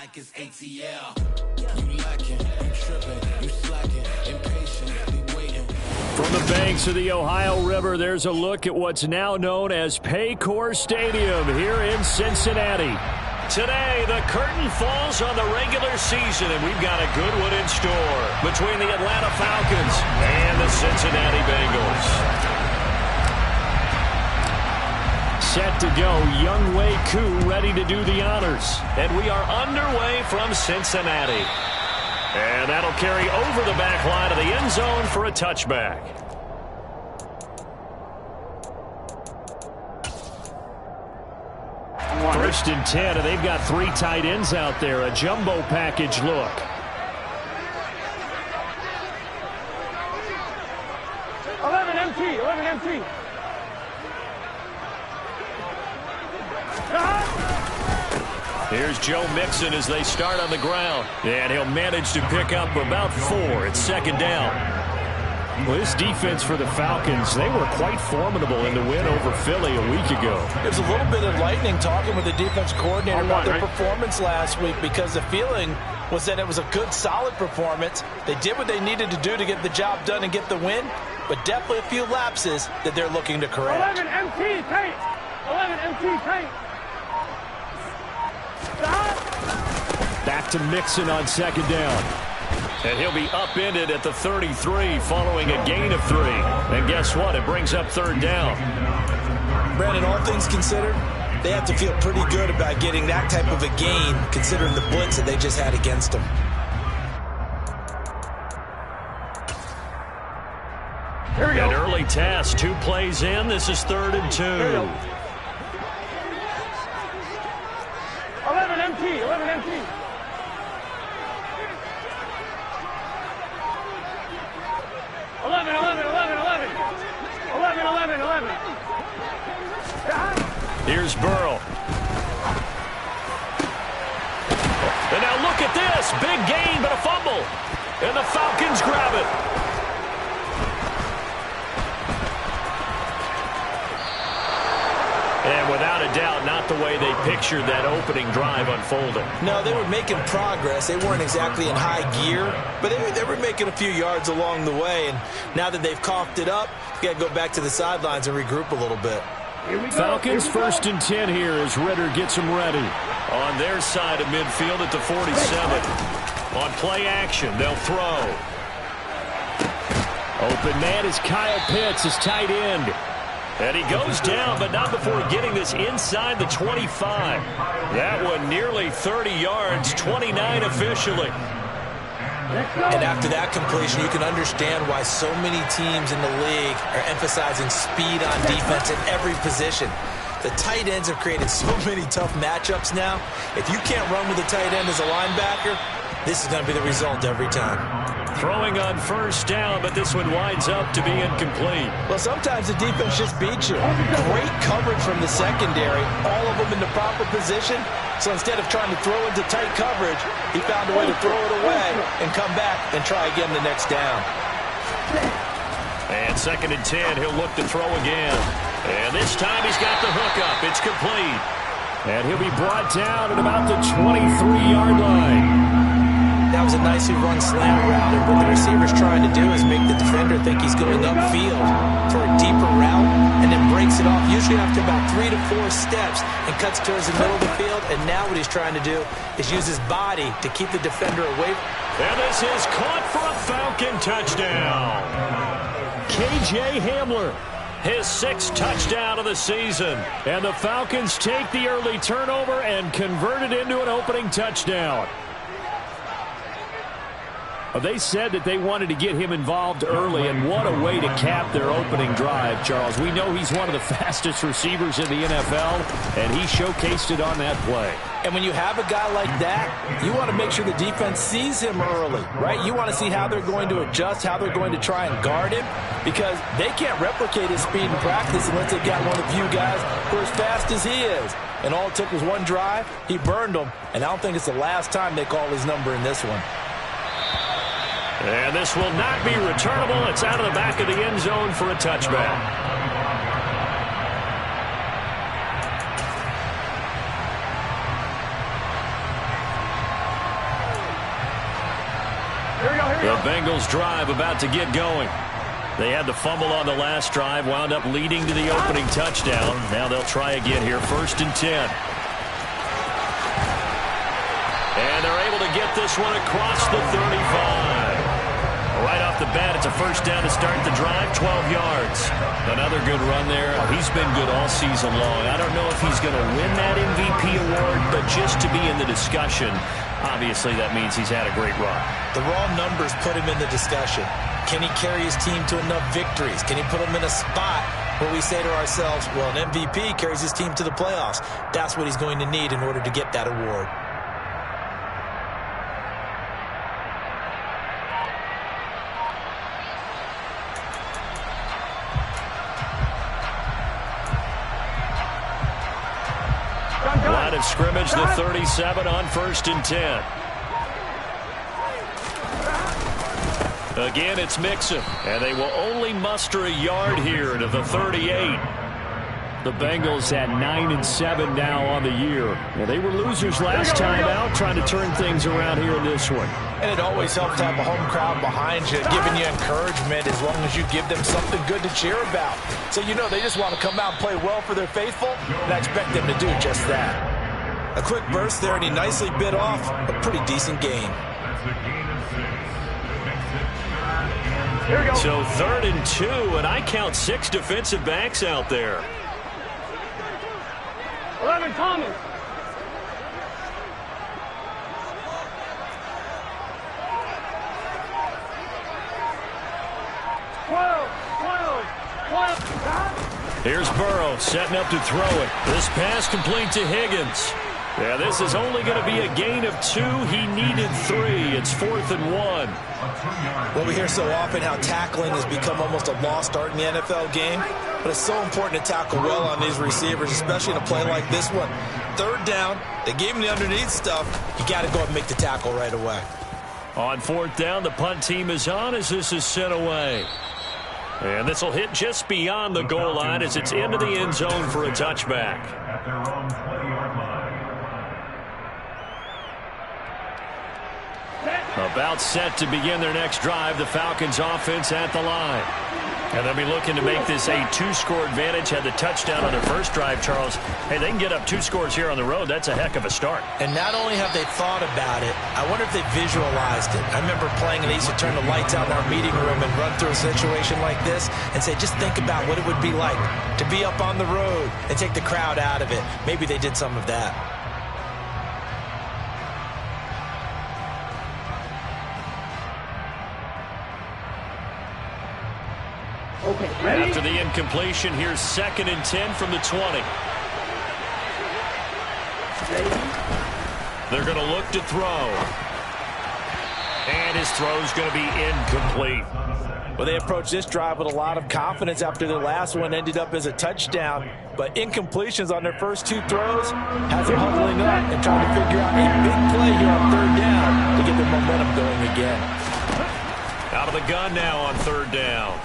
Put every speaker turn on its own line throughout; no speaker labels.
like it's ATL. You lacking, you tripping, you slacking, impatient, be waiting.
From the banks of the Ohio River, there's a look at what's now known as Paycor Stadium here in Cincinnati. Today, the curtain falls on the regular season, and we've got a good one in store between the Atlanta Falcons and the Cincinnati Bengals. Set to go, Younghoe Koo ready to do the honors. And we are underway from Cincinnati. And that'll carry over the back line of the end zone for a touchback. First and 10, and they've got 3 tight ends out there. A jumbo package look.
empty.
Here's Joe Mixon as they start on the ground. And he'll manage to pick up about 4. It's second down. Well, this defense for the Falcons, they were quite formidable in the win over Philly a week ago.
There's a little bit of lightning talking with the defense coordinator about their performance last week, because the feeling was that it was a good, solid performance. They did what they needed to do to get the job done and get the win, but definitely a few lapses that they're looking to correct.
11 MT tight. 11 MT tight.
Back to Mixon on second down. And he'll be upended at the 33 following a gain of 3. And guess what? It brings up third down.
Brandon, all things considered, they have to feel pretty good about getting that type of a gain, considering the blitz that they just had against them.
Here we go. An early task, 2 plays in. This is 3rd and 2.
11 MT, 11 MT. 11.
Here's Burrow. And now look at this. Big gain, but a fumble. And the Falcons grab it. And without a doubt, not the way they pictured that opening drive unfolding.
No, they were making progress. They weren't exactly in high gear, but they were making a few yards along the way. And now that they've coughed it up, you got to go back to the sidelines and regroup a little bit.
Falcons 1st and 10 here as Ritter gets them ready. On their side of midfield at the 47. On play action, they'll throw. Open man is Kyle Pitts, his tight end. And he goes down, but not before getting this inside the 25. That one nearly 30 yards, 29 officially.
And after that completion, you can understand why so many teams in the league are emphasizing speed on defense at every position. The tight ends have created so many tough matchups now. If you can't run with a tight end as a linebacker, this is going to be the result every time.
Throwing on first down, but this one winds up to be incomplete.
Well, sometimes the defense just beats you. Great coverage from the secondary, all of them in the proper position. So instead of trying to throw into tight coverage, he found a way to throw it away and come back and try again the next down.
And 2nd and 10, he'll look to throw again. And this time he's got the hook up. It's complete. And he'll be brought down at about the 23-yard line.
That was a nicely run slant route, and what the receiver's trying to do is make the defender think he's going upfield for a deeper route, and then breaks it off, usually after about 3 to 4 steps, and cuts towards the middle of the field. And now what he's trying to do is use his body to keep the defender away.
And this is caught for a Falcon touchdown. KJ Hamler, his 6th touchdown of the season. And the Falcons take the early turnover and convert it into an opening touchdown. They said that they wanted to get him involved early, and what a way to cap their opening drive, Charles. We know he's one of the fastest receivers in the NFL, and he showcased it on that play.
And when you have a guy like that, you want to make sure the defense sees him early, right? You want to see how they're going to adjust, how they're going to try and guard him, because they can't replicate his speed in practice unless they've got one of the few guys who are as fast as he is. And all it took was one drive. He burned them, and I don't think it's the last time they call his number in this one.
And this will not be returnable. It's out of the back of the end zone for a touchback. The Bengals drive about to get going. They had the fumble on the last drive, wound up leading to the opening touchdown. Now they'll try again here, 1st and 10. And they're able to get this one across the 35. Right off the bat, it's a 1st down to start the drive, 12 yards. Another good run there. He's been good all season long. I don't know if he's going to win that MVP award, but just to be in the discussion, obviously that means he's had a great run.
The raw numbers put him in the discussion. Can he carry his team to enough victories? Can he put them in a spot where we say to ourselves, well, an MVP carries his team to the playoffs. That's what he's going to need in order to get that award.
Line of scrimmage, the 37 on 1st and 10. Again, it's Mixon, and they will only muster a yard here to the 38. The Bengals at 9-7 now on the year. Well, they were losers last time out, trying to turn things around here in this one.
And it always helps to have a home crowd behind you, giving you encouragement as long as you give them something good to cheer about. So you know they just want to come out and play well for their faithful, and I expect them to do just that. A quick burst there, and he nicely bit off a pretty decent gain.
Here we go.
So 3rd and 2, and I count 6 defensive backs out there.
11, Thomas.
Here's Burrow setting up to throw it. This pass complete to Higgins. Yeah, this is only going to be a gain of 2. He needed 3. It's 4th and 1.
Well, we hear so often how tackling has become almost a lost art in the NFL game, but it's so important to tackle well on these receivers, especially in a play like this one. 3rd down, they gave him the underneath stuff. You got to go and make the tackle right away.
On 4th down, the punt team is on as this is sent away. And this will hit just beyond the goal line as it's into the end zone for a touchback. About set to begin their next drive, the Falcons offense at the line. And they'll be looking to make this a 2-score advantage. Had the touchdown on their first drive, Charles. Hey, they can get up 2 scores here on the road. That's a heck of a start.
And not only have they thought about it, I wonder if they visualized it. I remember playing and they used to turn the lights out in our meeting room and run through a situation like this and say, just think about what it would be like to be up on the road and take the crowd out of it. Maybe they did some of that.
Okay, ready?
After the incompletion, here's 2nd and 10 from the 20. They're going to look to throw. And his throw's going to be incomplete.
Well, they approached this drive with a lot of confidence after their last one ended up as a touchdown. But incompletions on their first 2 throws has them huddling up and trying to figure out a big play here on 3rd down to get their momentum going again.
Out of the gun now on 3rd down.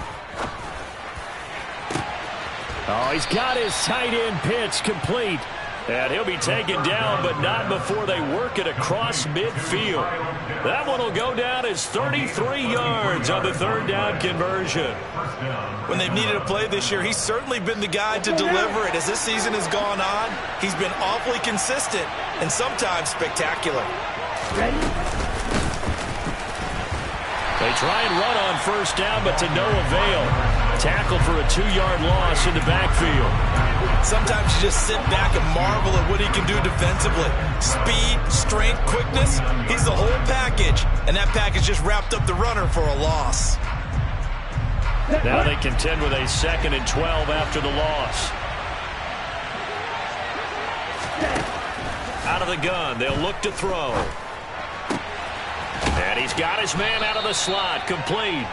Oh, he's got his tight end pitch complete. And he'll be taken down, but not before they work it across midfield. That one will go down as 33 yards on the 3rd down conversion.
When they've needed a play this year, he's certainly been the guy to deliver it. As this season has gone on, he's been awfully consistent and sometimes spectacular.
Ready?
They try and run on 1st down, but to no avail. Tackle for a 2-yard loss in the backfield.
Sometimes you just sit back and marvel at what he can do defensively. Speed, strength, quickness, he's the whole package. And that package just wrapped up the runner for a loss.
Now they contend with a 2nd and 12 after the loss. Out of the gun, they'll look to throw. And he's got his man out of the slot, complete.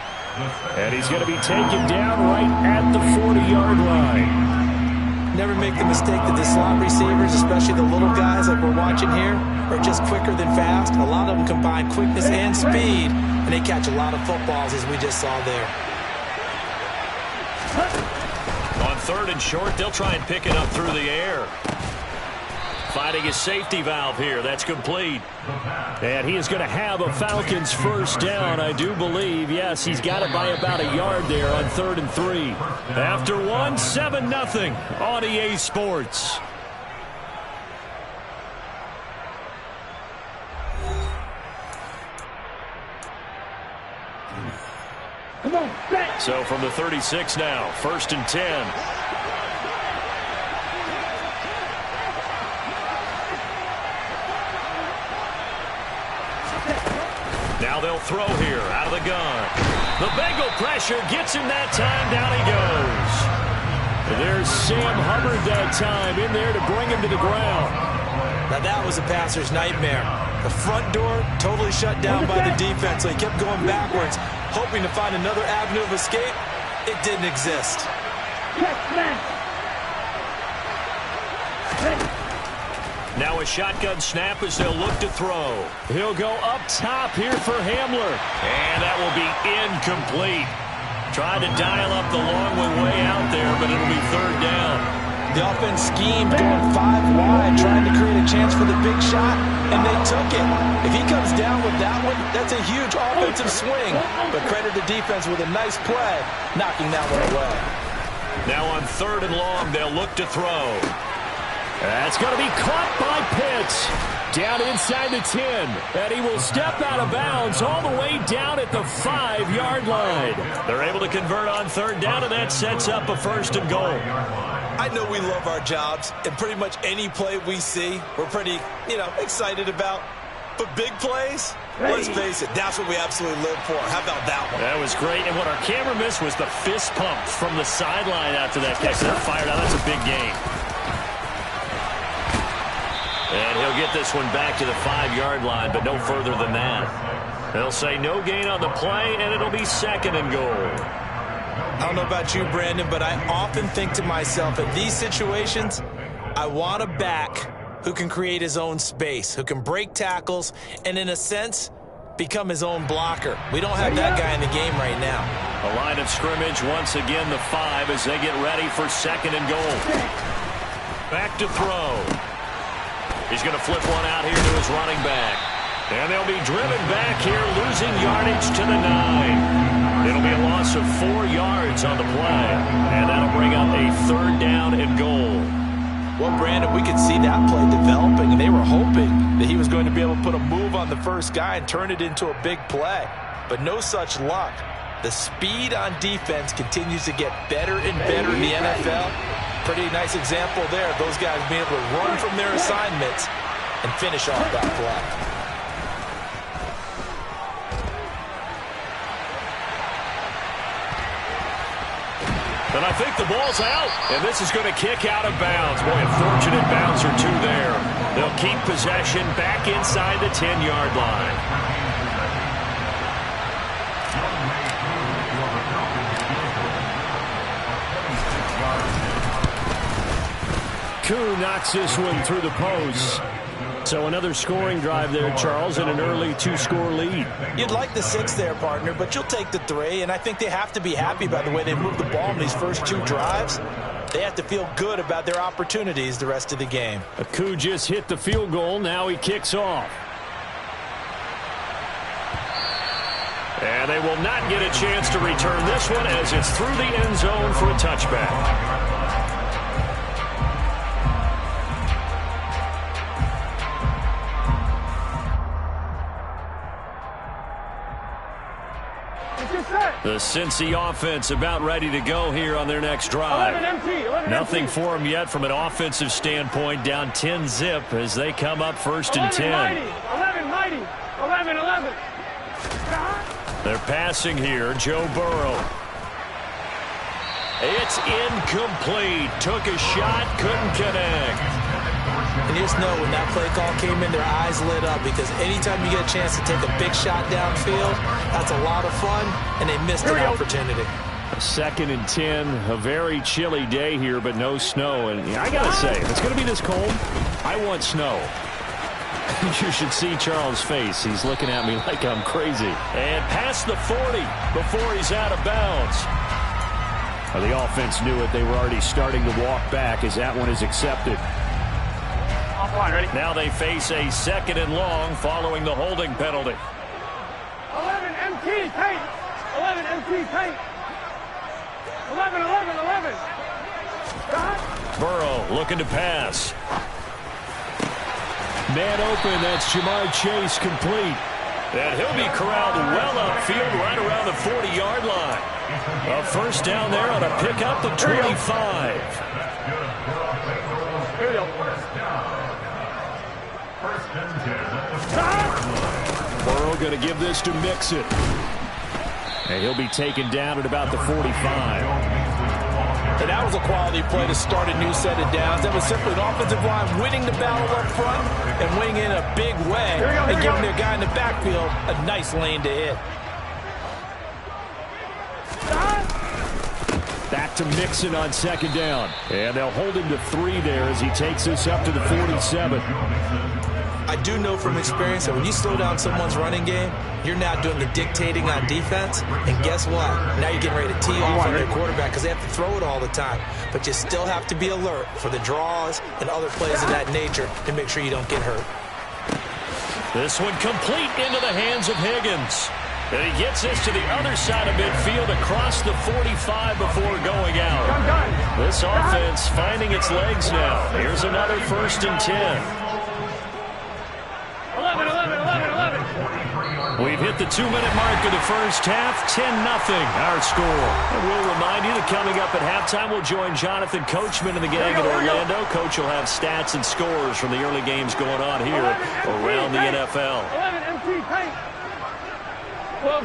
And he's going to be taken down right at the 40-yard line.
Never make the mistake that the slot receivers, especially the little guys like we're watching here, are just quicker than fast. A lot of them combine quickness and speed, and they catch a lot of footballs, as we just saw there.
On 3rd and short, they'll try and pick it up through the air. Finding his safety valve here. That's complete. And he is going to have a Falcons first down, I do believe. Yes, he's got it by about a yard there on 3rd and 3. After 1, 7-0 on EA Sports.
Come on, back.
So from the 36 now, 1st and 10. Now they'll throw here out of the gun. The Bengal pressure gets him that time. Down he goes. There's Sam Hubbard that time in there to bring him to the ground.
Now that was a passer's nightmare. The front door totally shut down by the defense, so he kept going backwards, hoping to find another avenue of escape. It didn't exist.
Now a shotgun snap as they'll look to throw. He'll go up top here for Hamler. And that will be incomplete. Tried to dial up the long way out there, but it'll be 3rd down.
The offense schemed going 5 wide, trying to create a chance for the big shot, and they took it. If he comes down with that one, that's a huge offensive swing. But credit the defense with a nice play, knocking that one away.
Now on 3rd and long, they'll look to throw. That's going to be caught by Pitts. Down inside the 10. And he will step out of bounds all the way down at the 5-yard line. They're able to convert on 3rd down, and that sets up a 1st and goal.
I know we love our jobs, and pretty much any play we see, we're pretty, excited about. But big plays, let's face it, that's what we absolutely live for. How about that one?
That was great. And what our camera missed was the fist pump from the sideline after that catch. They're fired out. That's a big game. And he'll get this one back to the 5-yard line, but no further than that. They'll say no gain on the play, and it'll be 2nd and goal.
I don't know about you, Brandon, but I often think to myself, in these situations, I want a back who can create his own space, who can break tackles, and in a sense, become his own blocker. We don't have that guy in the game right now.
A line of scrimmage, once again the 5 as they get ready for 2nd and goal. Back to throw. He's going to flip one out here to his running back. And they'll be driven back here, losing yardage to the 9. It'll be a loss of 4 yards on the play. And that'll bring up a 3rd down and goal.
Well, Brandon, we could see that play developing, and they were hoping that he was going to be able to put a move on the first guy and turn it into a big play. But no such luck. The speed on defense continues to get better and better in the NFL. Pretty nice example there of those guys being able to run from their assignments and finish off that play.
And I think the ball's out, and this is going to kick out of bounds. Boy, a fortunate bounce or two there. They'll keep possession back inside the 10-yard line. Koo knocks this one through the post. So another scoring drive there, Charles, and an early 2-score lead.
You'd like the 6 there, partner, but you'll take the 3, and I think they have to be happy by the way they moved the ball in these first 2 drives. They have to feel good about their opportunities the rest of the game.
Koo just hit the field goal. Now he kicks off. And they will not get a chance to return this one as it's through the end zone for a touchback. The Cincy offense about ready to go here on their next drive.
11
Nothing for them yet from an offensive standpoint. Down 10-zip as they come up 1st and 10.
11.
They're passing here. Joe Burrow. It's incomplete. Took a shot, couldn't connect.
And you just know when that play call came in, their eyes lit up because anytime you get a chance to take a big shot downfield, that's a lot of fun, and they missed an opportunity.
2nd and 10, a very chilly day here, but no snow. And I got to say, if it's going to be this cold, I want snow. You should see Charles' face. He's looking at me like I'm crazy. And past the 40 before he's out of bounds. Well, the offense knew it. They were already starting to walk back as that one is accepted. Now they face a 2nd and long following the holding penalty.
11 MT tight. 11 MT tight. 11.
Burrow looking to pass. Man open, that's Ja'Marr Chase complete. And he'll be corralled well upfield right around the 40-yard line. A first down there on a pickup to 25.
Here we go.
Burrow going to give this to Mixon. And he'll be taken down at about the 45.
And that was a quality play to start a new set of downs. That was simply an offensive line winning the battle up front and winning in a big way and giving their guy in the backfield a nice lane to hit.
Back to Mixon on 2nd down. And they'll hold him to 3 there as he takes this up to the 47.
I do know from experience that when you slow down someone's running game, you're now doing the dictating on defense. And guess what? Now you're getting ready to tee off on their quarterback because they have to throw it all the time. But you still have to be alert for the draws and other plays of that nature to make sure you don't get hurt.
This one complete into the hands of Higgins. And he gets this to the other side of midfield across the 45 before going out. This offense finding its legs now. Here's another 1st and 10.
11.
We've hit the 2-minute mark of the first half. 10-0 our score. And we'll remind you that coming up at halftime, we'll join Jonathan Coachman and the gang in Orlando. Coach will have stats and scores from the early games going on here around the NFL.
11 MT tight. 12.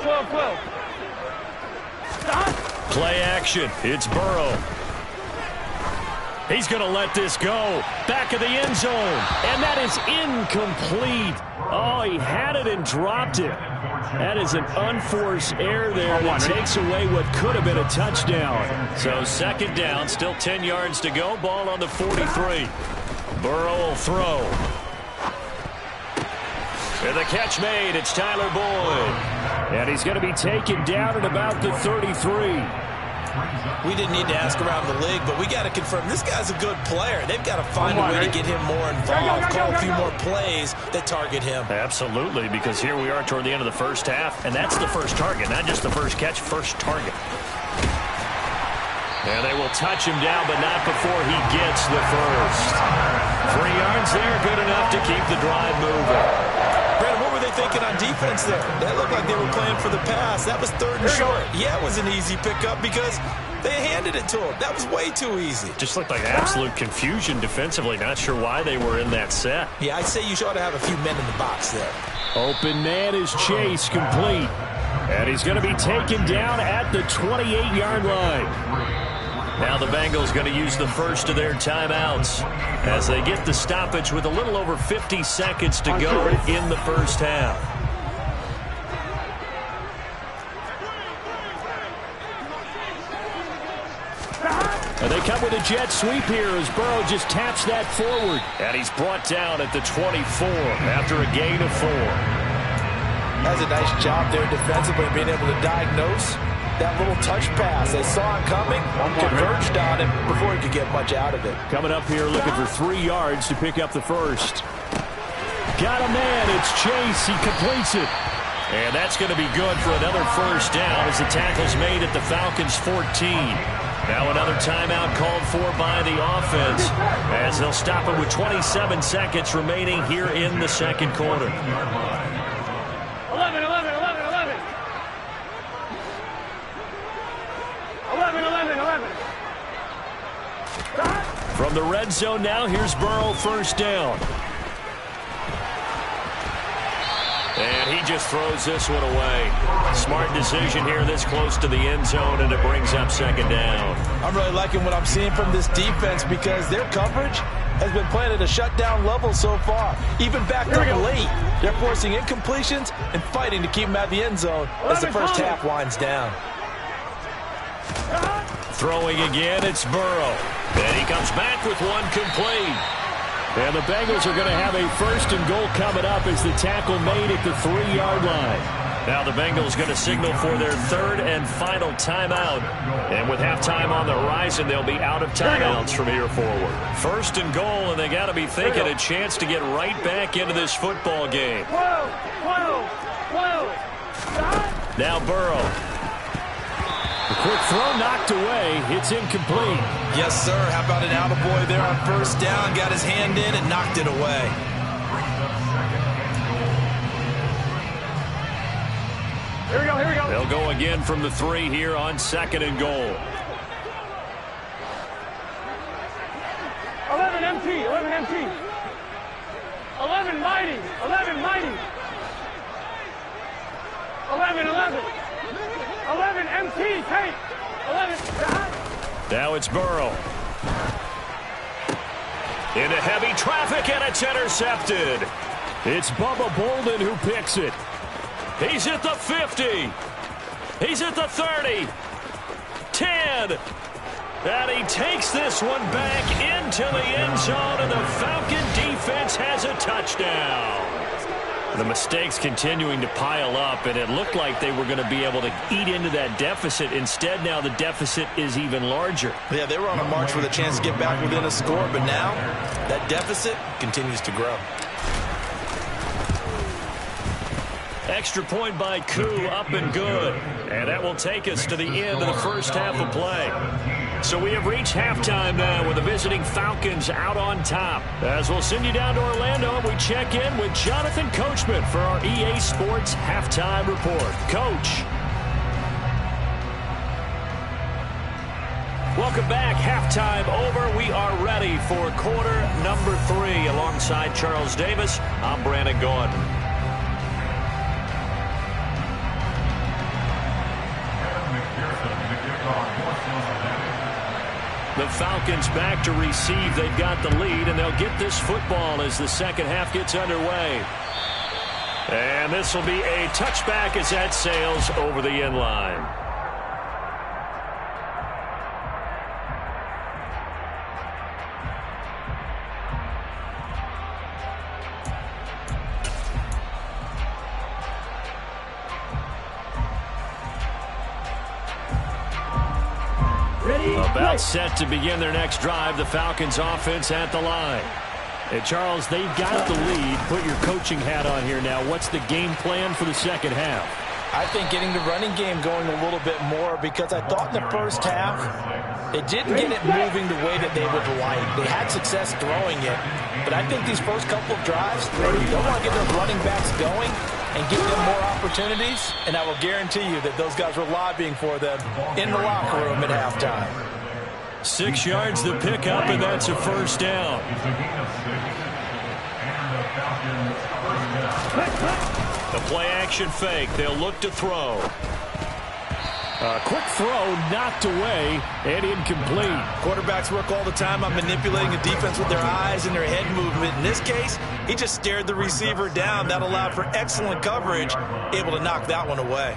Play action. It's Burrow. He's going to let this go. Back of the end zone. And that is incomplete. Oh, he had it and dropped it. That is an unforced error there that takes away what could have been a touchdown. So 2nd down, still 10 yards to go. Ball on the 43. Burrow will throw. And the catch made. It's Tyler Boyd. And he's going to be taken down at about the 33.
We didn't need to ask around the league, but we got to confirm this guy's a good player. They've got to find a way to get him more involved, call a few more plays that target him.
Absolutely, because here we are toward the end of the first half, and that's the first target, not just the first catch, first target. And they will touch him down, but not before he gets the first. 3 yards there, good enough to keep the drive moving.
Brandon, what were they thinking on defense there? That looked like they were playing for the pass. That was 3rd and short. Yeah, it was an easy pickup because they handed it to him. That was way too easy.
Just looked like absolute confusion defensively. Not sure why they were in that set.
Yeah, I'd say you ought to have a few men in the box there.
Open man is Chase, complete. And he's going to be taken down at the 28-yard line. Now the Bengals going to use the first of their timeouts as they get the stoppage with a little over 50 seconds to go in the first half. And they come with a jet sweep here as Burrow just taps that forward. And he's brought down at the 24 after a gain of 4.
That's a nice job there defensively, being able to diagnose that little touch pass. They saw it coming, converged on him before he could get much out of it.
Coming up here looking for 3 yards to pick up the first. Got a man. It's Chase. He completes it. And that's going to be good for another first down as the tackle's made at the Falcons' 14. Now another timeout called for by the offense as they'll stop it with 27 seconds remaining here in the second quarter.
11. 11.
From the red zone now, here's Burrow, first down. And he just throws this one away. Smart decision here this close to the end zone, and it brings up second down.
I'm really liking what I'm seeing from this defense because their coverage has been playing at a shutdown level so far. Even backed up late, they're forcing incompletions and fighting to keep them out of the end zone as the first half winds down.
Throwing again, it's Burrow. And he comes back with one complete. And the Bengals are going to have a first and goal coming up as the tackle made at the 3-yard line. Now the Bengals going to signal for their third and final timeout. And with halftime on the horizon, they'll be out of timeouts from here forward. First and goal, and they got to be thinking a chance to get right back into this football game. Now Burrow.
The quick throw knocked away. It's incomplete.
Yes, sir. How about an attaboy there on first down? Got his hand in and knocked it away.
Here we go, here we go.
They'll go again from the 3 here on second and goal.
11 MT, 11 MT. 11 mighty, 11 mighty. 11, 11. 11 MT, Tate. 11.
Now it's Burrow. Into heavy traffic, and it's intercepted.
It's Bubba Bolden who picks it.
He's at the 50. He's at the 30. 10. And he takes this one back into the end zone, and the Falcon defense has a touchdown. The mistakes continuing to pile up, and it looked like they were going to be able to eat into that deficit. Instead, now the deficit is even larger.
Yeah, they were on a march with a chance to get back within a score, but now that deficit continues to grow.
Extra point by Koo, up and good. And that will take us to the end of the first half of play. So we have reached halftime now with the visiting Falcons out on top. As we'll send you down to Orlando, we check in with Jonathan Coachman for our EA Sports Halftime Report. Coach. Welcome back. Halftime over. We are ready for quarter number 3. Alongside Charles Davis, I'm Brandon Gordon. The Falcons back to receive. They've got the lead, and they'll get this football as the second half gets underway. And this will be a touchback as that sails over the end line. About set to begin their next drive, the Falcons offense at the line.
And Charles, they've got the lead. Put your coaching hat on here now. What's the game plan for the second half?
I think getting the running game going a little bit more, because I thought in the first half it didn't get it moving the way that they would like. They had success throwing it, but I think these first couple of drives, they don't want to get their running backs going and give them more opportunities, and I will guarantee you that those guys were lobbying for them in the locker room at halftime.
6 yards the pickup, and that's a first down. The play-action fake. They'll look to throw.
A quick throw knocked away and incomplete.
Quarterbacks work all the time on manipulating a defense with their eyes and their head movement. In this case, he just stared the receiver down. That allowed for excellent coverage, able to knock that one away.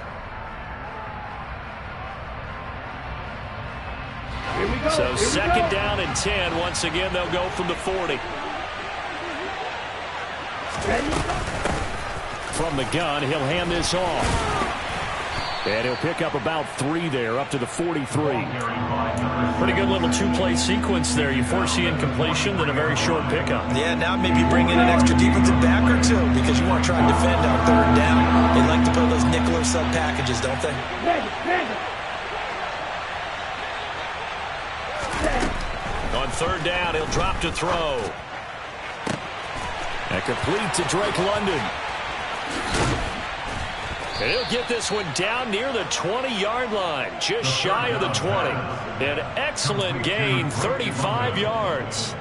So second down and 10. Once again, they'll go from the 40.
From the gun, he'll hand this off. And he'll pick up about 3 there, up to the 43.
Pretty good little two-play sequence there. You foresee incompletion, then a very short pickup.
Yeah, now maybe bring in an extra defensive back or two, because you want to try and defend on third down. They like to play those nickel or sub packages, don't they?
On third down, he'll drop to throw.
And complete to Drake London.
And he'll get this one down near the 20-yard line, just shy of the 20. An excellent gain, 35 yards.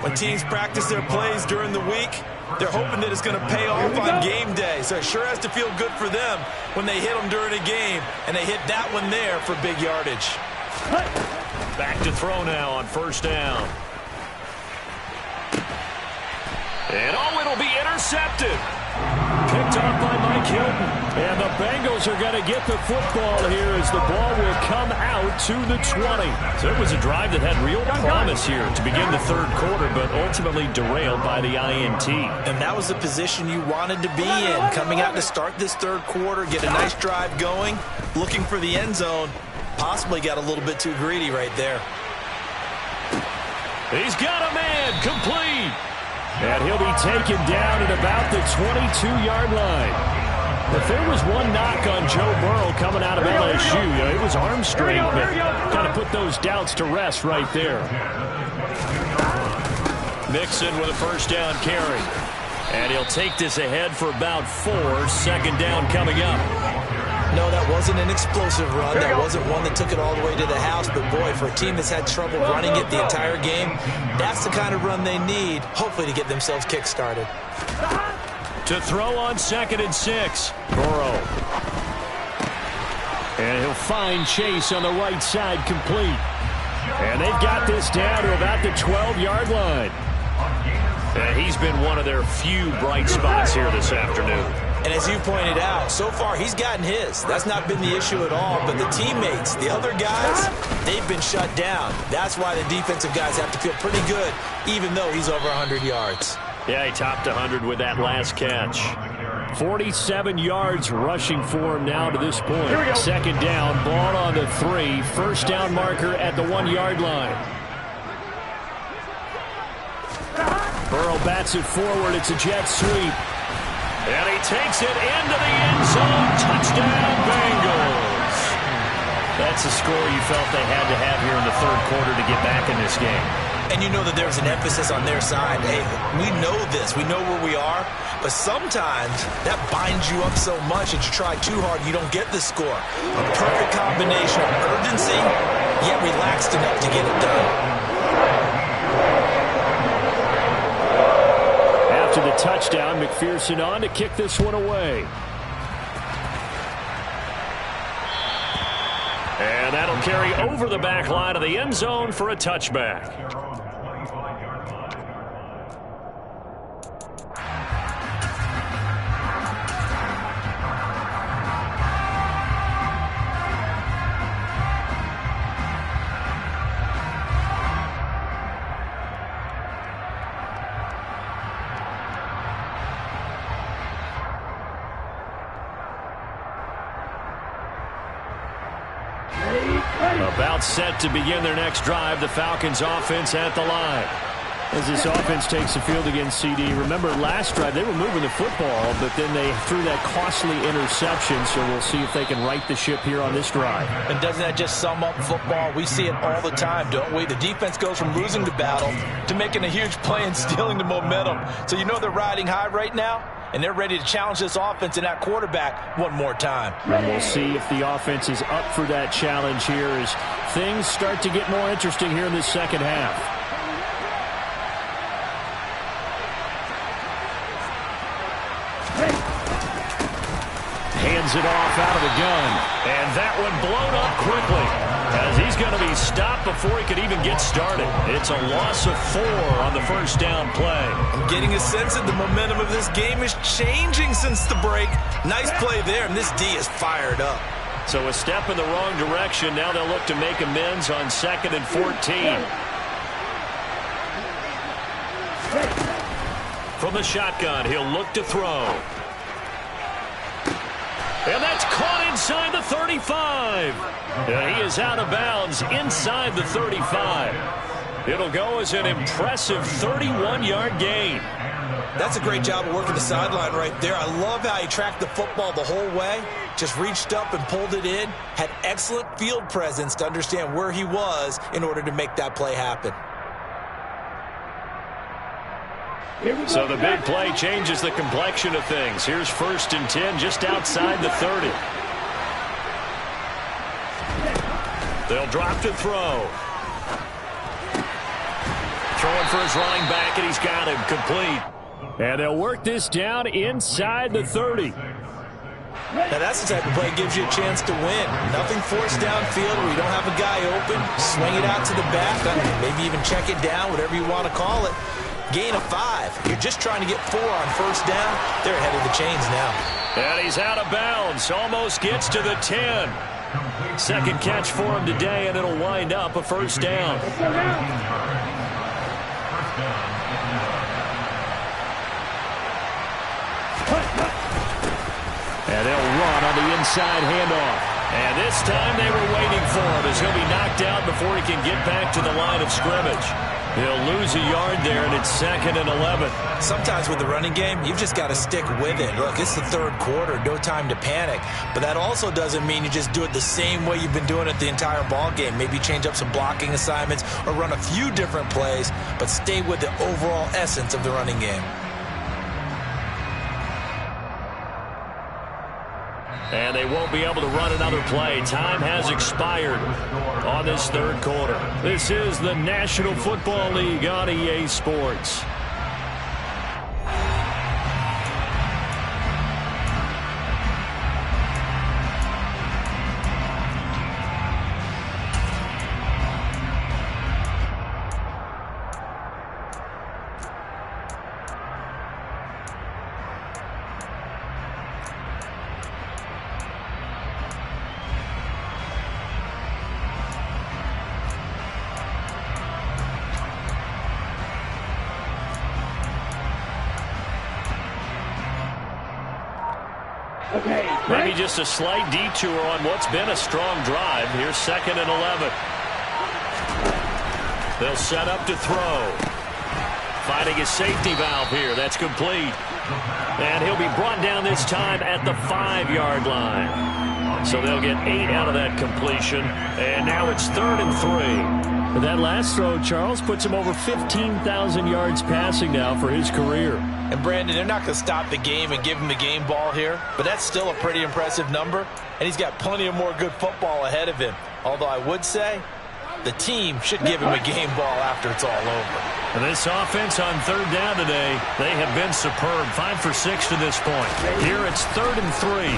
When teams practice their plays during the week, they're hoping that it's going to pay off on game day. So it sure has to feel good for them when they hit them during a game, and they hit that one there for big yardage.
Back to throw now on first down. And it'll be intercepted. Picked picked off by Mike Hilton. And the Bengals are going to get the football here as the ball will come out to the 20. So it was a drive that had real promise here to begin the third quarter, but ultimately derailed by the INT.
And that was the position you wanted to be in, coming out to start this third quarter, get a nice drive going, looking for the end zone. Possibly got a little bit too greedy right there.
He's got a man, complete. And he'll be taken down at about the 22-yard line. If there was one knock on Joe Burrow coming out of LSU, it was arm strength, but kind of put those doubts to rest right there. Mixon with a first down carry. And he'll take this ahead for about 4. Second down coming up.
No, that wasn't an explosive run. That wasn't one that took it all the way to the house. But, boy, for a team that's had trouble running it the entire game, that's the kind of run they need, hopefully, to get themselves kick-started.
To throw on 2nd and 6. Burrow. And he'll find Chase on the right side, complete. And they've got this down to about the 12-yard line. And he's been one of their few bright spots here this afternoon.
And as you pointed out, so far he's gotten his. That's not been the issue at all. But the teammates, the other guys, they've been shut down. That's why the defensive guys have to feel pretty good, even though he's over 100 yards.
Yeah, he topped 100 with that last catch. 47 yards rushing for him now to this point. Second down, ball on the 3. First down marker at the 1-yard line. Burrow bats it forward. It's a jet sweep. And he takes it into the end zone. Touchdown, Bengals. That's a score you felt they had to have here in the third quarter to get back in this game.
And you know that there's an emphasis on their side. Hey, we know this. We know where we are. But sometimes that binds you up so much that you try too hard, you don't get the score. A perfect combination of urgency, yet relaxed enough to get it done.
After the touchdown, McPherson on to kick this one away. And that'll carry over the back line of the end zone for a touchback. About set to begin their next drive, the Falcons offense at the line. As this offense takes the field against CD, remember last drive they were moving the football, but then they threw that costly interception, so we'll see if they can right the ship here on this drive.
And doesn't that just sum up football? We see it all the time, don't we? The defense goes from losing the battle to making a huge play and stealing the momentum. So you know they're riding high right now, and they're ready to challenge this offense and that quarterback one more time.
And we'll see if the offense is up for that challenge here as things start to get more interesting here in the second half. Hands it off out of the gun. And that one blown up quickly as he's going to be stopped before he could even get started. It's a loss of 4 on the first down play.
I'm getting a sense that the momentum of this game is changing since the break. Nice play there, and this D is fired up.
So a step in the wrong direction. Now they'll look to make amends on 2nd and 14. From the shotgun, he'll look to throw. And that's caught inside the 35. Yeah, he is out of bounds inside the 35. It'll go as an impressive 31-yard gain.
That's a great job of working the sideline right there. I love how he tracked the football the whole way. Just reached up and pulled it in. Had excellent field presence to understand where he was in order to make that play happen.
So the big play changes the complexion of things. Here's 1st and 10 just outside the 30. They'll drop to throw. Throwing for his running back, and he's got him complete. And they'll work this down inside the 30.
Now that's the type of play that gives you a chance to win. Nothing forced downfield where you don't have a guy open. Swing it out to the back, maybe even check it down, whatever you want to call it. gain of 5. You're just trying to get 4 on first down. They're ahead of the chains now.
And he's out of bounds. Almost gets to the 10. Second catch for him today, and it'll wind up a first down. And they'll run on the inside handoff. And this time they were waiting for him as he'll be knocked out before he can get back to the line of scrimmage. He'll lose a yard there, and it's 2nd and 11.
Sometimes with the running game, you've just got to stick with it. Look, it's the 3rd quarter, no time to panic. But that also doesn't mean you just do it the same way you've been doing it the entire ball game. Maybe change up some blocking assignments or run a few different plays, but stay with the overall essence of the running game.
And they won't be able to run another play. Time has expired on this 3rd quarter. This is the National Football League on EA Sports. Maybe just a slight detour on what's been a strong drive. Here's 2nd and 11. They'll set up to throw. Finding a safety valve here. That's complete. And he'll be brought down this time at the 5-yard line. So they'll get 8 out of that completion. And now it's 3rd and 3. That last throw, Charles, puts him over 15,000 yards passing now for his career.
And Brandon, they're not going to stop the game and give him the game ball here, but that's still a pretty impressive number, and he's got plenty of more good football ahead of him. Although I would say the team should give him a game ball after it's all over.
And this offense on 3rd down today, they have been superb. 5 for 6 to this point. Here it's 3rd and 3.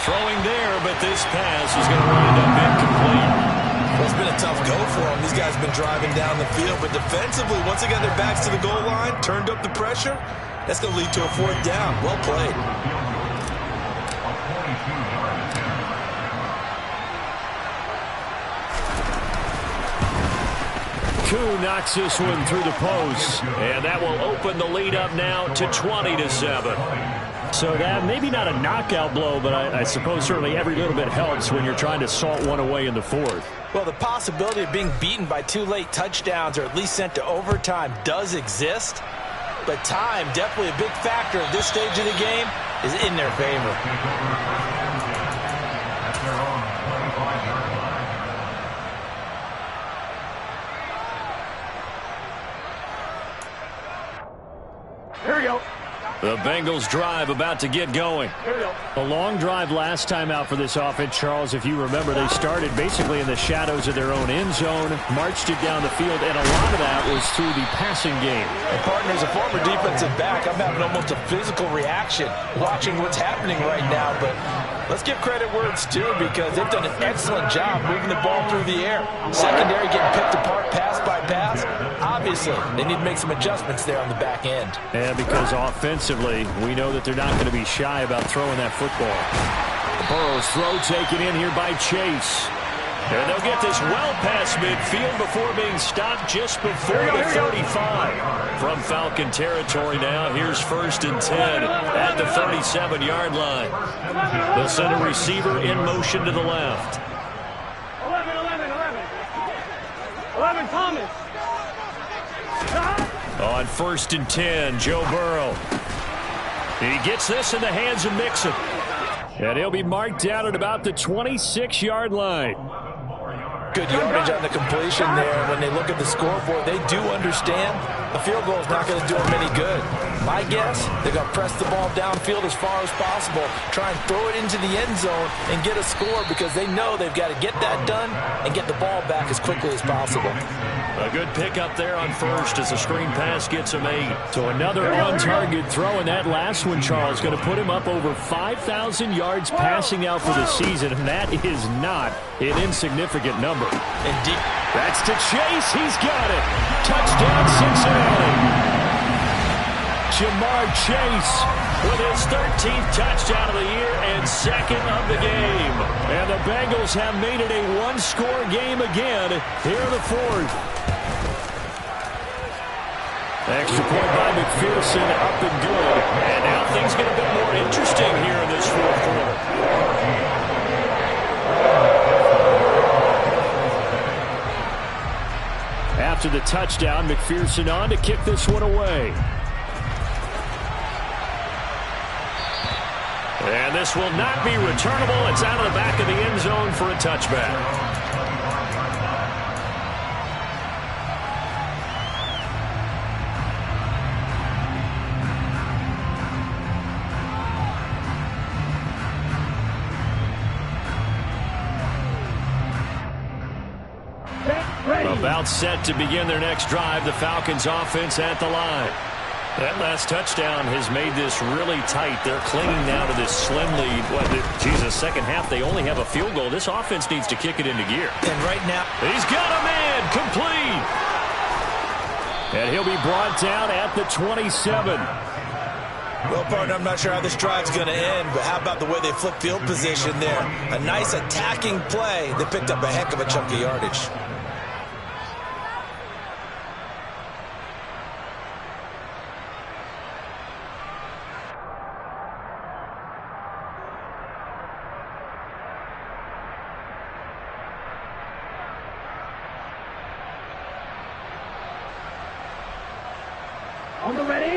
Throwing there, but this pass is going to wind up incomplete.
Well, it's been a tough go for them. These guys have been driving down the field, but defensively, once they got their backs to the goal line, turned up the pressure, that's going to lead to a 4th down. Well played.
Koo knocks this one through the post, and that will open the lead up now to 20-7. So that maybe not a knockout blow, but I suppose certainly every little bit helps when you're trying to salt one away in the 4th.
Well, the possibility of being beaten by 2 late touchdowns or at least sent to overtime does exist, but time, definitely a big factor at this stage of the game, is in their favor.
Here we go.
The Bengals drive about to get going.
A long drive last time out for this offense, Charles. If you remember, they started basically in the shadows of their own end zone, marched it down the field, and a lot of that was through the passing game.
And partner, as a former defensive back, I'm having almost a physical reaction watching what's happening right now. But let's give credit where it's due, because they've done an excellent job moving the ball through the air. Secondary getting picked apart pass by pass. Obviously, they need to make some adjustments there on the back end.
And because offensively, we know that they're not going to be shy about throwing that football.
Burrow's throw taken in here by Chase. And they'll get this well past midfield before being stopped just before the 35. From Falcon territory now, here's 1st and 10 at the 37-yard line. They'll send a receiver in motion to the left.
11 Thomas.
On 1st and 10, Joe Burrow. He gets this in the hands of Mixon. And he'll be marked down at about the 26-yard line.
Good yardage on the completion there. When they look at the scoreboard, they do understand the field goal is not going to do them any good. My guess, they're going to press the ball downfield as far as possible, try and throw it into the end zone and get a score because they know they've got to get that done and get the ball back as quickly as possible.
A good pickup there on first as the screen pass gets him 8. So another on-target throw, and that last one, Charles, going to put him up over 5,000 yards passing out for the season, and that is not an insignificant number.
Indeed.
That's to Chase. He's got it. Touchdown, Cincinnati. Ja'Marr Chase with his 13th touchdown of the year and second of the game. And the Bengals have made it a one-score game again here in the fourth. Extra point by McPherson, up and good. And now things get a bit more interesting here in this fourth quarter. After the touchdown, McPherson on to kick this one away. And this will not be returnable. It's out of the back of the end zone for a touchback. About set to begin their next drive. The Falcons offense at the line. That last touchdown has made this really tight. They're clinging now to this slim lead. Jesus, second half, they only have a field goal. This offense needs to kick it into gear.
And right now,
he's got a man complete. And he'll be brought down at the 27.
Well, partner, I'm not sure how this drive's going to end, but how about the way they flip field position there? A nice attacking play. They picked up a heck of a chunk of yardage.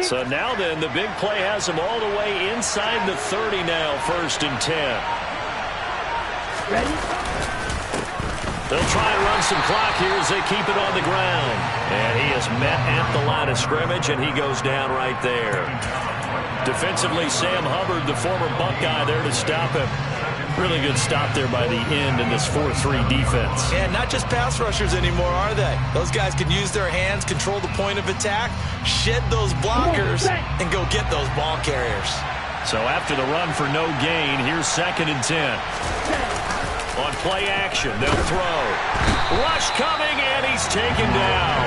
So now then, the big play has them all the way inside the 30 now, 1st and 10.
Ready?
They'll try and run some clock here as they keep it on the ground. And he is met at the line of scrimmage, and he goes down right there. Defensively, Sam Hubbard, the former Buckeye, there to stop him. Really good stop there by the end in this 4-3 defense.
And not just pass rushers anymore, are they? Those guys can use their hands, control the point of attack, shed those blockers, and go get those ball carriers.
So after the run for no gain, here's 2nd and 10. On play action, they'll throw. Rush coming, and he's taken down.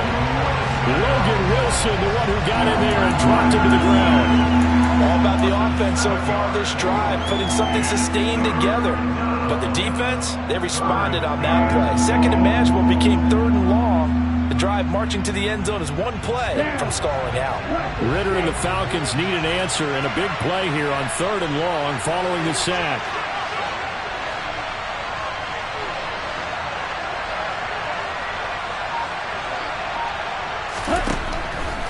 Logan Wilson, the one who got in there and dropped him to the ground.
All about the offense so far this drive, putting something sustained together. But the defense, they responded on that play. Second and manageable became 3rd and long. The drive marching to the end zone is one play from stalling out.
Ridder and the Falcons need an answer, and a big play here on 3rd and long following the sack.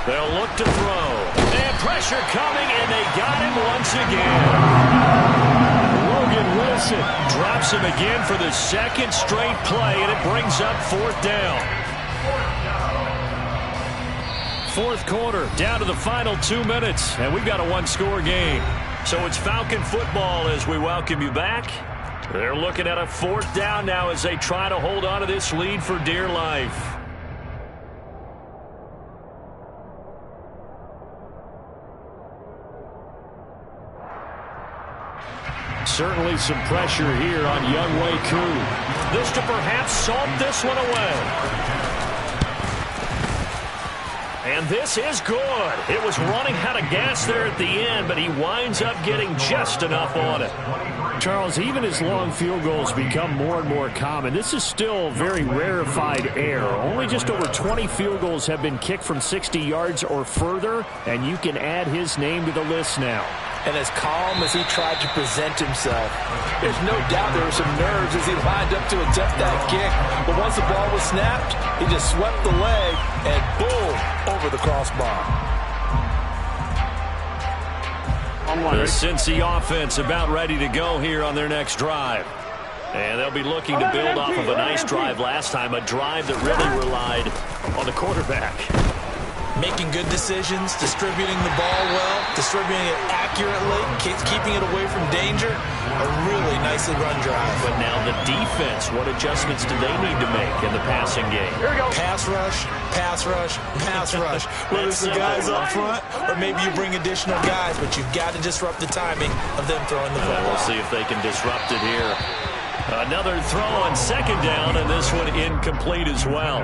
They'll look to throw. And pressure coming, and they got him once again. Logan Wilson drops him again for the 2nd straight play, and it brings up 4th down. 4th quarter, down to the final 2 minutes, and we've got a one-score game. So it's Falcon football as we welcome you back. They're looking at a 4th down now as they try to hold on to this lead for dear life. Certainly some pressure here on Younghoe Koo. This to perhaps salt this one away. And this is good. It was running out of gas there at the end, but he winds up getting just enough on it. Charles, even as long field goals become more and more common, this is still very rarefied air. Only just over 20 field goals have been kicked from 60 yards or further, and you can add his name to the list now.
And as calm as he tried to present himself, there's no doubt there were some nerves as he lined up to attempt that kick. But once the ball was snapped, he just swept the leg and boom, over the crossbar.
The Cincy offense about ready to go here on their next drive. And they'll be looking to build off of a nice drive last time, a drive that really relied on the quarterback.
making good decisions, distributing the ball well, distributing it accurately, keeping it away from danger. A really nicely run drive.
But now the defense, what adjustments do they need to make in the passing game?
Here we go.
Pass rush, pass rush, pass rush. Whether it's the guys up front or maybe you bring additional guys, but you've got to disrupt the timing of them throwing the football.
We'll see if they can disrupt it here. Another throw on second down, and this one incomplete as well.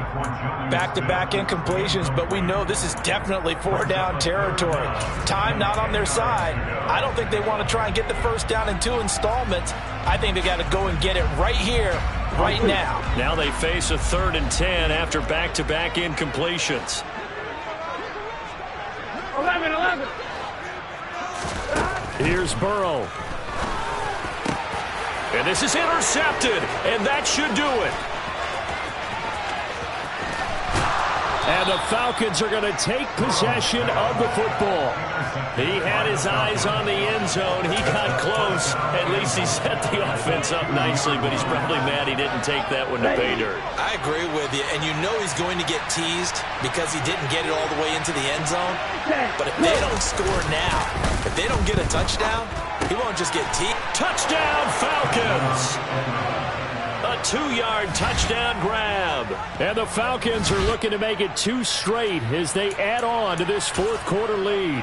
Back-to-back incompletions, but we know this is definitely four-down territory. Time not on their side. I don't think they want to try and get the first down in 2 installments. I think they got to go and get it right here, right now.
Now they face a 3rd and 10 after back-to-back incompletions.
11.
Here's Burrow. And this is intercepted, and that should do it. And the Falcons are going to take possession of the football. He had his eyes on the end zone. He got close. At least he set the offense up nicely, but he's probably mad he didn't take that one to pay dirt.
I agree with you, and you know he's going to get teased because he didn't get it all the way into the end zone. But if they don't score now, if they don't get a touchdown, he won't just get teased.
Touchdown, Falcons! A 2-yard touchdown grab. And the Falcons are looking to make it 2 straight as they add on to this 4th quarter lead.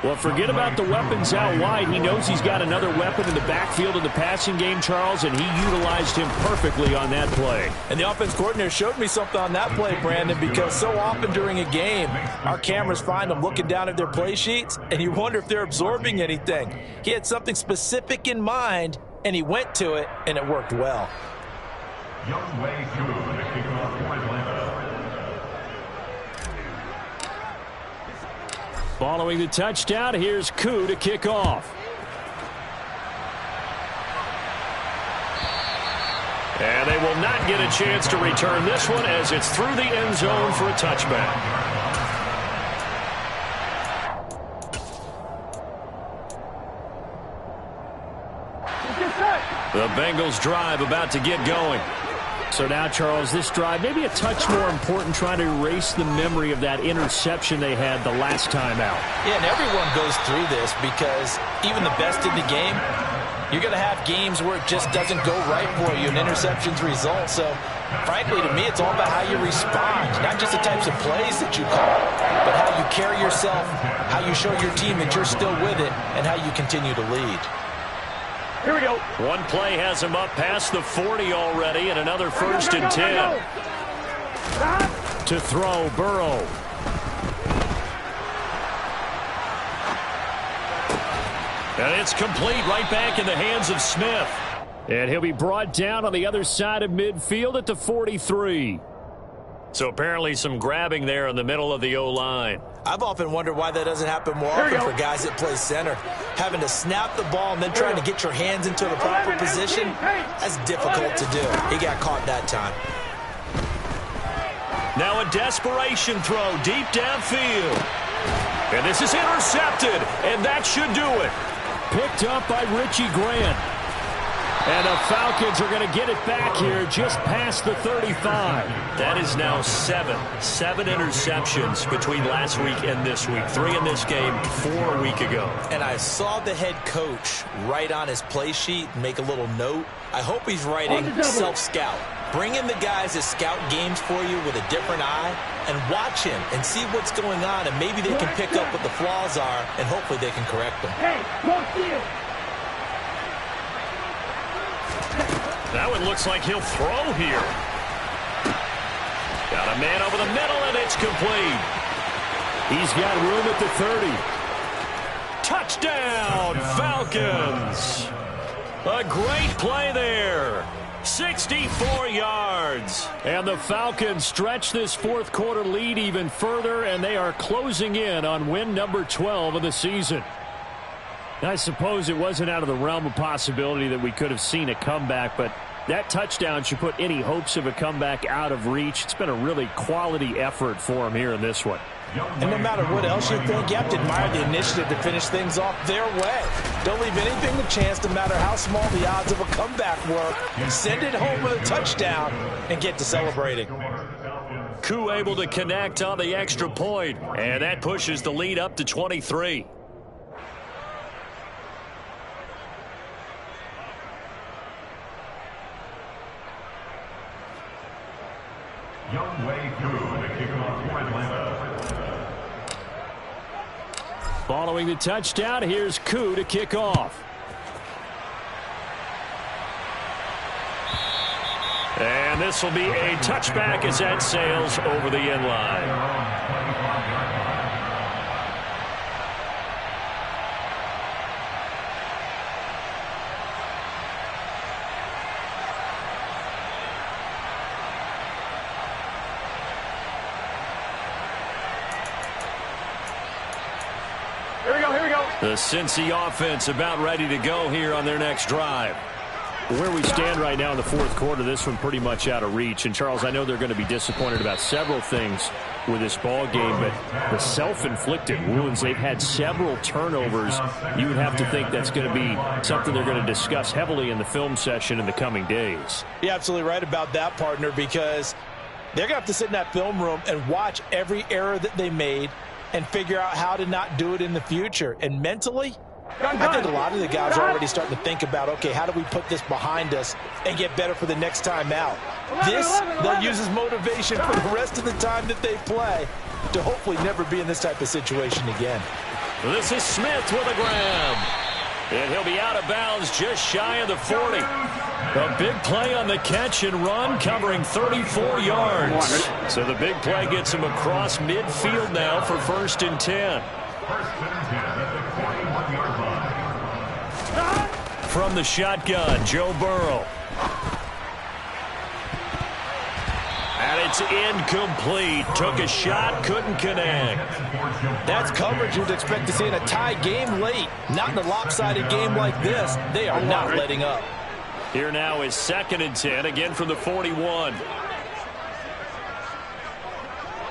Well, forget about the weapons out wide. He knows he's got another weapon in the backfield in the passing game, Charles, and he utilized him perfectly on that play.
And the offense coordinator showed me something on that play, Brandon, because so often during a game, our cameras find them looking down at their play sheets, and you wonder if they're absorbing anything. He had something specific in mind, and he went to it, and it worked well.
Young Wei Koo, the kickoff for Atlanta.
Following the touchdown, here's Koo to kick off. And they will not get a chance to return this one as it's through the end zone for a touchback. The Bengals drive about to get going. So now, Charles, this drive maybe a touch more important, trying to erase the memory of that interception they had the last time out.
Yeah, and everyone goes through this because even the best in the game, you're going to have games where it just doesn't go right for you, and interceptions result. So, frankly, to me, it's all about how you respond, not just the types of plays that you call, but how you carry yourself, how you show your team that you're still with it, and how you continue to lead.
Here we go.
One play has him up past the 40 already, and another 1st and 10. To throw, Burrow. And it's complete, right back in the hands of Smith. And he'll be brought down on the other side of midfield at the 43. So apparently some grabbing there in the middle of the O-line.
I've often wondered why that doesn't happen more often for guys that play center. Having to snap the ball and then trying to get your hands into the proper position, that's difficult to do. He got caught that time.
Now a desperation throw deep downfield. And this is intercepted, and that should do it. Picked up by Richie Grant. And the Falcons are going to get it back here just past the 35. That is now 7 interceptions between last week and this week. 3 in this game, 4 a week ago.
And I saw the head coach write on his play sheet, make a little note. I hope he's writing self-scout. Bring in the guys that scout games for you with a different eye and watch him and see what's going on, and maybe they can pick up what the flaws are, and hopefully they can correct them.
Hey, go steal.
That one looks like he'll throw here. Got a man over the middle, and it's complete. He's got room at the 30. Touchdown, Falcons. A great play there. 64 yards. And the Falcons stretch this 4th quarter lead even further, and they are closing in on win number 12 of the season. I suppose it wasn't out of the realm of possibility that we could have seen a comeback, but that touchdown should put any hopes of a comeback out of reach. It's been a really quality effort for them here in this one.
And no matter what else you think, you have to admire the initiative to finish things off their way. Don't leave anything to chance, no matter how small the odds of a comeback were. Send it home with a touchdown and get to celebrating.
Koo able to connect on the extra point, and that pushes the lead up to 23.
Young Wei Koo, the kickoff for Atlanta.
Following the touchdown, here's Koo to kick off.
And this will be a touchback as that sails over the end line. The Cincy offense about ready to go here on their next drive.
Where we stand right now in the fourth quarter, this one pretty much out of reach. And, Charles, I know they're going to be disappointed about several things with this ball game, but the self-inflicted wounds, they've had several turnovers. You would have to think that's going to be something they're going to discuss heavily in the film session in the coming days.
You're absolutely right about that, partner, because they're going to have to sit in that film room and watch every error that they made and figure out how to not do it in the future. And mentally, I think a lot of the guys are already starting to think about, okay, how do we put this behind us and get better for the next time out? This, they'll use as motivation for the rest of the time that they play to hopefully never be in this type of situation again.
This is Smith with a grab. And he'll be out of bounds just shy of the 40. A big play on the catch and run, covering 34 yards. So the big play gets him across midfield now for 1st and 10. From the shotgun, Joe Burrow. And it's incomplete. Took a shot, couldn't connect.
That's coverage you'd expect to see in a tie game late. Not in a lopsided game like this. They are not letting up.
Here now is 2nd and 10, again from the 41.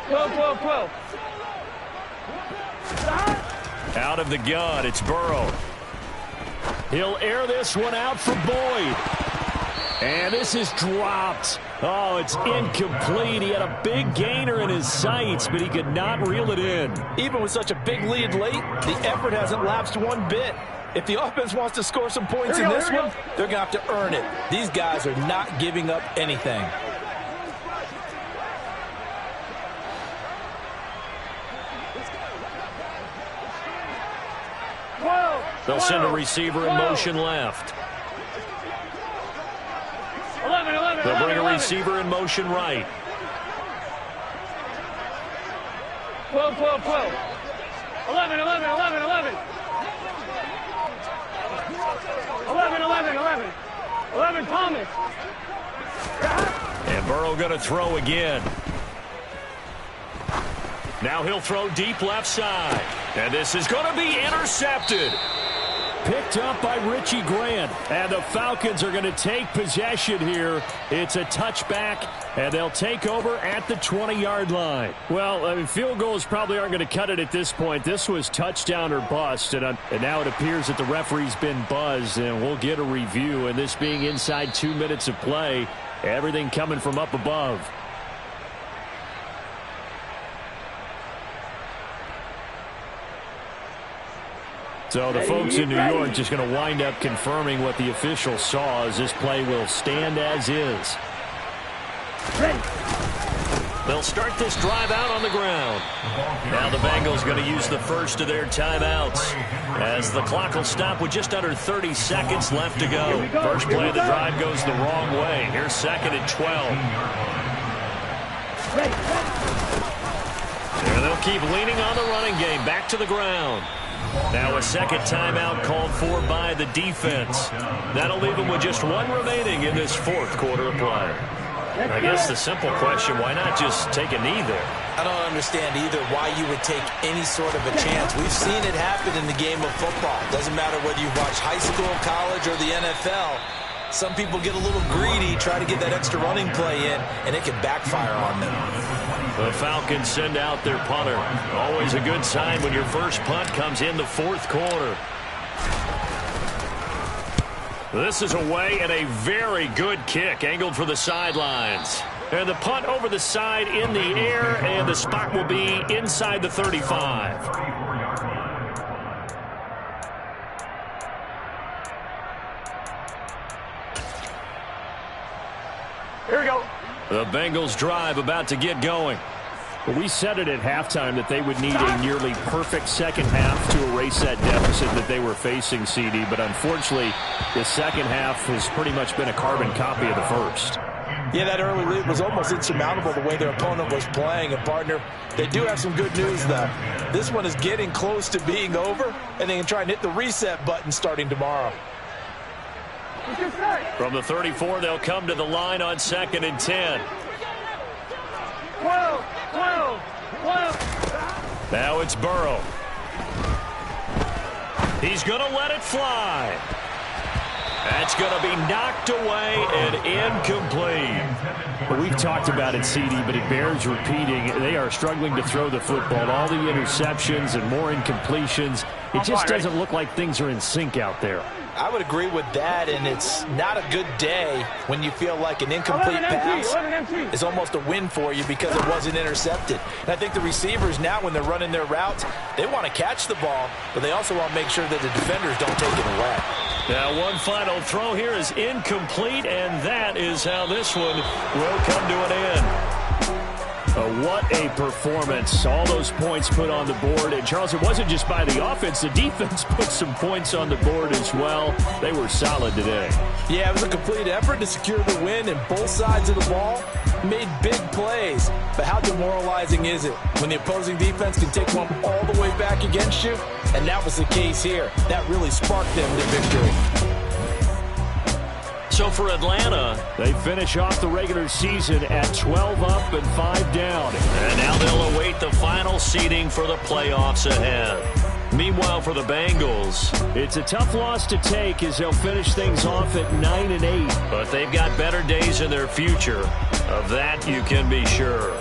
12.
Out of the gun, it's Burrow.
He'll air this one out for Boyd. And this is dropped. Oh, it's incomplete. He had a big gainer in his sights, but he could not reel it in.
Even with such a big lead late, the effort hasn't lapsed one bit. If the offense wants to score some points in this one, they're going to have to earn it. These guys are not giving up anything.
They'll send a receiver in motion left.
11.
They'll bring a receiver in motion right.
12. 11. 11, Thomas.
And Burrow going to throw again. Now he'll throw deep left side. And this is going to be intercepted.
Picked up by Richie Grant. And the Falcons are going to take possession here. It's a touchback, and they'll take over at the 20-yard line. Well, I mean, field goals probably aren't going to cut it at this point. This was touchdown or bust, and now it appears that the referee's been buzzed, and we'll get a review. And this being inside 2 minutes of play, everything coming from up above. So the folks in New York just going to wind up confirming what the official saw, as this play will stand as is.
They'll start this drive out on the ground. Now the Bengals going to use the first of their timeouts, as the clock will stop with just under 30 seconds left to go. First play of the drive goes the wrong way. Here's 2nd and 12. And they'll keep leaning on the running game. Back to the ground. Now a second timeout called for by the defense. That'll leave them with just one remaining in this fourth quarter of play. I guess the simple question, why not just take a knee there?
I don't understand either why you would take any sort of a chance. We've seen it happen in the game of football. Doesn't matter whether you watch high school, college, or the NFL. Some people get a little greedy, try to get that extra running play in, and it can backfire on them.
The Falcons send out their punter. Always a good sign when your first punt comes in the fourth quarter. This is away, and a very good kick angled for the sidelines. And the punt over the side in the air, and the spot will be inside the 35.
34-yard line.
Here we go.
The Bengals drive about to get going.
Well, we said it at halftime that they would need a nearly perfect second half to erase that deficit that they were facing, CD. But unfortunately, the second half has pretty much been a carbon copy of the first.
Yeah, that early lead was almost insurmountable the way their opponent was playing. And, partner, they do have some good news, though. This one is getting close to being over, and they can try and hit the reset button starting tomorrow.
From the 34, they'll come to the line on 2nd and 10.
12.
Now it's Burrow. He's going to let it fly. That's going to be knocked away and incomplete.
Well, we've talked about it, CD, but it bears repeating. They are struggling to throw the football. All the interceptions and more incompletions. It just doesn't look like things are in sync out there.
I would agree with that, and it's not a good day when you feel like an incomplete pass is almost a win for you because it wasn't intercepted. And I think the receivers now, when they're running their routes, they want to catch the ball, but they also want to make sure that the defenders don't take it away.
Now one final throw here is incomplete, and that is how this one will come to an end.
What a performance. All those points put on the board. And, Charles, it wasn't just by the offense. The defense put some points on the board as well. They were solid today.
Yeah, it was a complete effort to secure the win, and both sides of the ball made big plays. But how demoralizing is it when the opposing defense can take one all the way back against you? And that was the case here. That really sparked them to victory.
So for Atlanta,
they finish off the regular season at 12 up and 5 down.
And now they'll await the final seeding for the playoffs ahead. Meanwhile, for the Bengals,
it's a tough loss to take as they'll finish things off at 9-8.
But they've got better days in their future. Of that, you can be sure.